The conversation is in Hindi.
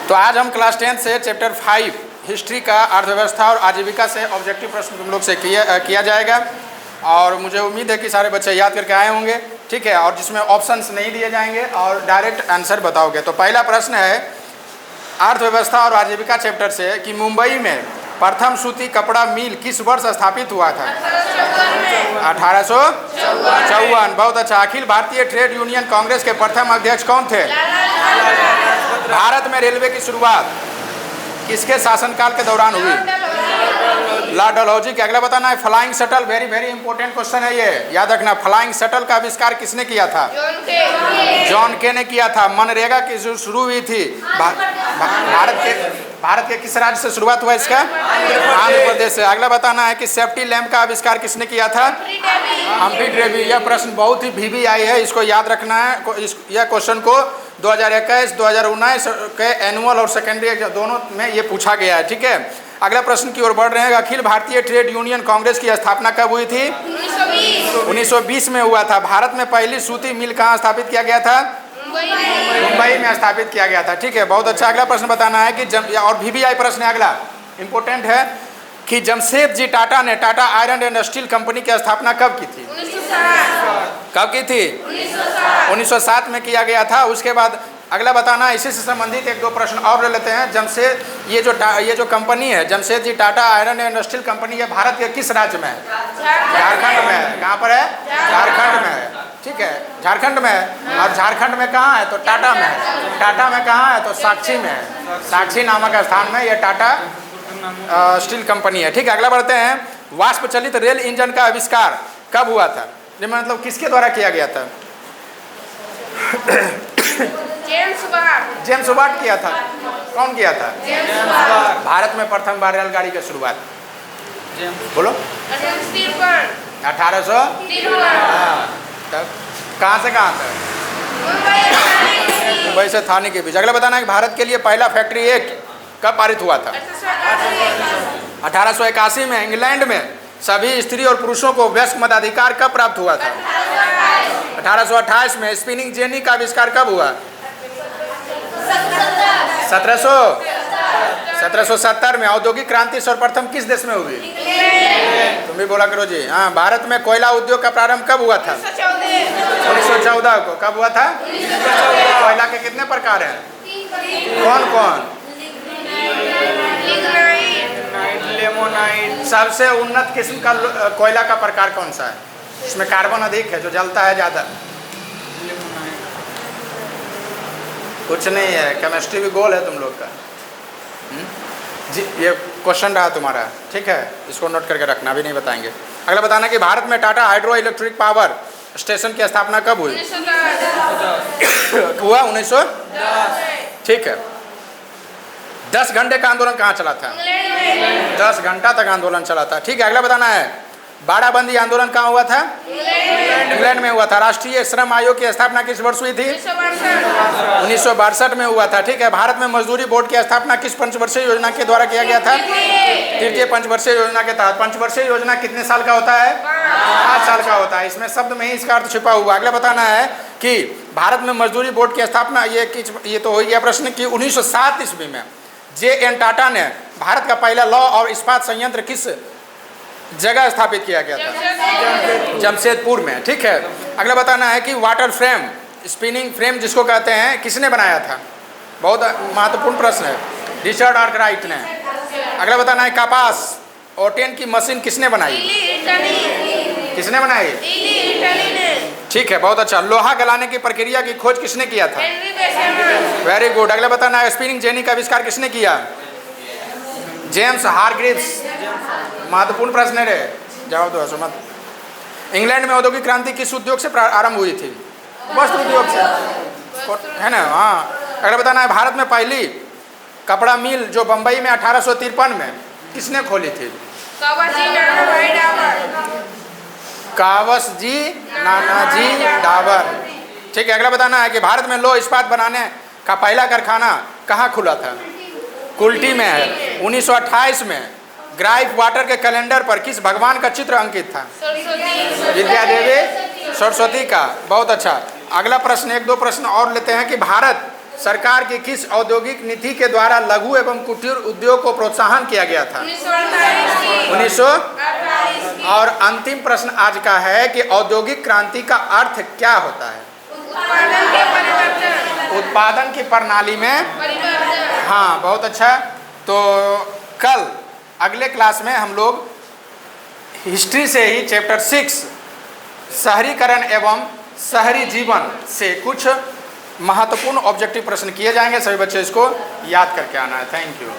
तो आज हम क्लास 10 से चैप्टर 5 हिस्ट्री का अर्थव्यवस्था और आजीविका से ऑब्जेक्टिव प्रश्न तुम लोग से किया जाएगा और मुझे उम्मीद है कि सारे बच्चे याद करके आए होंगे, ठीक है। और जिसमें ऑप्शंस नहीं दिए जाएंगे और डायरेक्ट आंसर बताओगे। तो पहला प्रश्न है अर्थव्यवस्था और आजीविका चैप्टर से कि मुंबई में प्रथम सूती कपड़ा मिल किस वर्ष स्थापित हुआ था? 1854। बहुत अच्छा। अखिल भारतीय ट्रेड यूनियन कांग्रेस के प्रथम अध्यक्ष कौन थे? भारत में रेलवे की शुरुआत किसके शासनकाल के दौरान हुई? लॉर्ड डलहौजी के। अगला बताना है flying shuttle, very very important question है ये, याद रखना। फ्लाइंग शटल का आविष्कार किसने किया था? जॉन के ने किया था। मनरेगा की जो शुरू हुई थी भारत के किस राज्य से शुरुआत हुआ इसका? आंध्र प्रदेश से। अगला बताना है कि सेफ्टी लैम्प का आविष्कार किसने किया था? Humphry Davy. यह प्रश्न बहुत ही VVI है, इसको याद रखना है। यह क्वेश्चन को 2021, 2019 के एनुअल और सेकेंडरी दोनों में ये पूछा गया है, ठीक है। अगला प्रश्न की ओर बढ़ रहे हैं। अखिल भारतीय ट्रेड यूनियन कांग्रेस की स्थापना कब हुई थी? 1920 में हुआ था। भारत में पहली सूती मिल कहाँ स्थापित किया गया था? मुंबई में स्थापित किया गया था, ठीक है। बहुत अच्छा। अगला प्रश्न बताना है कि और VVI प्रश्न है अगला, इंपॉर्टेंट है कि जमशेद जी टाटा ने Tata iron and steel company की स्थापना कब की थी? 1907। कब की थी? 1907 में किया गया था। उसके बाद अगला बताना, इसी से संबंधित एक दो प्रश्न और ले लेते हैं। जमशेद ये जो कंपनी है Jamshed ji Tata iron and steel company, ये भारत के किस राज्य में है? झारखंड में है। कहाँ पर है? झारखंड में है, ठीक है। झारखंड में है। और झारखंड में कहाँ है? तो टाटा में है। टाटा में कहाँ है? तो साक्षी में है। साक्षी नामक स्थान में ये टाटा स्टील कंपनी है, ठीक है। अगला बढ़ते हैं। वाष्प चलित रेल इंजन का आविष्कार कब हुआ था? मतलब किसके द्वारा किया गया था? जेम्स वाट किया था। कौन किया था? भारत में प्रथम बार रेलगाड़ी की शुरुआत बोलो 1853। कहाँ से कहाँ तक? मुंबई से थाने के बीच। अगला बताना है कि भारत के लिए पहला फैक्ट्री एक्ट कब पारित हुआ था? 1881 में। इंग्लैंड में सभी स्त्री और पुरुषों को वयस्क मताधिकार कब प्राप्त हुआ था? 1828 में। स्पिनिंग जेनी का आविष्कार कब हुआ? 1770 में। औद्योगिक क्रांति सर्वप्रथम किस देश में हुई? तुम भी बोला करो जी। हाँ। भारत में कोयला उद्योग का प्रारंभ कब हुआ था? 1914 को। कब हुआ था? कोयला के कितने प्रकार हैं? कौन कौन? सबसे उन्नत किस्म का कोयला का प्रकार कौन सा है? इसमें कार्बन अधिक है, जो जलता है ज़्यादा। कुछ नहीं है, केमिस्ट्री भी गोल है तुम लोग का जी। ये क्वेश्चन रहा तुम्हारा, ठीक है, इसको नोट करके रखना, अभी नहीं बताएंगे। अगला बताना कि भारत में Tata hydro electric power station की स्थापना कब हुई? 1910, ठीक है। 10 घंटे का आंदोलन कहाँ चला था? 10 घंटा तक आंदोलन चला था, ठीक है। अगला बताना है बाड़ाबंदी आंदोलन कहाँ हुआ था? इंग्लैंड में हुआ था। राष्ट्रीय श्रम आयोग की स्थापना किस वर्ष हुई थी? 1962 में हुआ था, ठीक है। भारत में मजदूरी बोर्ड की स्थापना किस पंचवर्षीय योजना के द्वारा किया गया था? तृतीय पंचवर्षीय योजना के तहत। पंचवर्षीय योजना कितने साल का होता है? 5 साल का होता है। इसमें शब्द में ही इसका अर्थ छिपा हुआ। अगला बताना है कि भारत में मजदूरी बोर्ड की स्थापना, ये तो हो गया प्रश्न कि 1907 ईस्वी में JN टाटा ने भारत का पहला लौह और इस्पात संयंत्र किस जगह स्थापित किया गया था? जमशेदपुर में, ठीक है। अगला बताना है कि वाटर फ्रेम, स्पिनिंग फ्रेम जिसको कहते हैं, किसने बनाया था? बहुत महत्वपूर्ण प्रश्न है। रिचर्ड आर्कराइट ने। अगला बताना है कपास ओटेन की मशीन किसने बनाई? किसने बनाई? ठीक है, बहुत अच्छा। लोहा गलाने की प्रक्रिया की खोज किसने किया था? Very good. अगला बताना है स्पिनिंग जेनी का आविष्कार किसने किया? James Hargreaves. महत्वपूर्ण प्रश्न है, जवाब दो सुमत। इंग्लैंड में औद्योगिक क्रांति किस उद्योग से आरंभ हुई थी? वस्त्र उद्योग से, है ना? हाँ। अगला बताना है भारत में पहली कपड़ा मिल जो बंबई में 1853 में किसने खोली थी? कावसजी नानाजी डाबर, ठीक है। अगला बताना है कि भारत में लौह इस्पात बनाने का पहला कारखाना कहाँ खुला था? कुल्टी में है। 1928 में ग्राइफ वाटर के कैलेंडर पर किस भगवान का चित्र अंकित था? विद्या देवी सरस्वती का। बहुत अच्छा। अगला प्रश्न, एक दो प्रश्न और लेते हैं कि भारत सरकार की किस औद्योगिक नीति के द्वारा लघु एवं कुटीर उद्योग को प्रोत्साहन किया गया था? 1900। और अंतिम प्रश्न आज का है कि औद्योगिक क्रांति का अर्थ क्या होता है? उत्पादन की प्रणाली में। हाँ, बहुत अच्छा। तो कल अगले क्लास में हम लोग हिस्ट्री से ही चैप्टर 6 शहरीकरण एवं शहरी जीवन से कुछ महत्वपूर्ण ऑब्जेक्टिव प्रश्न किए जाएंगे। सभी बच्चे इसको याद करके आना है। Thank you.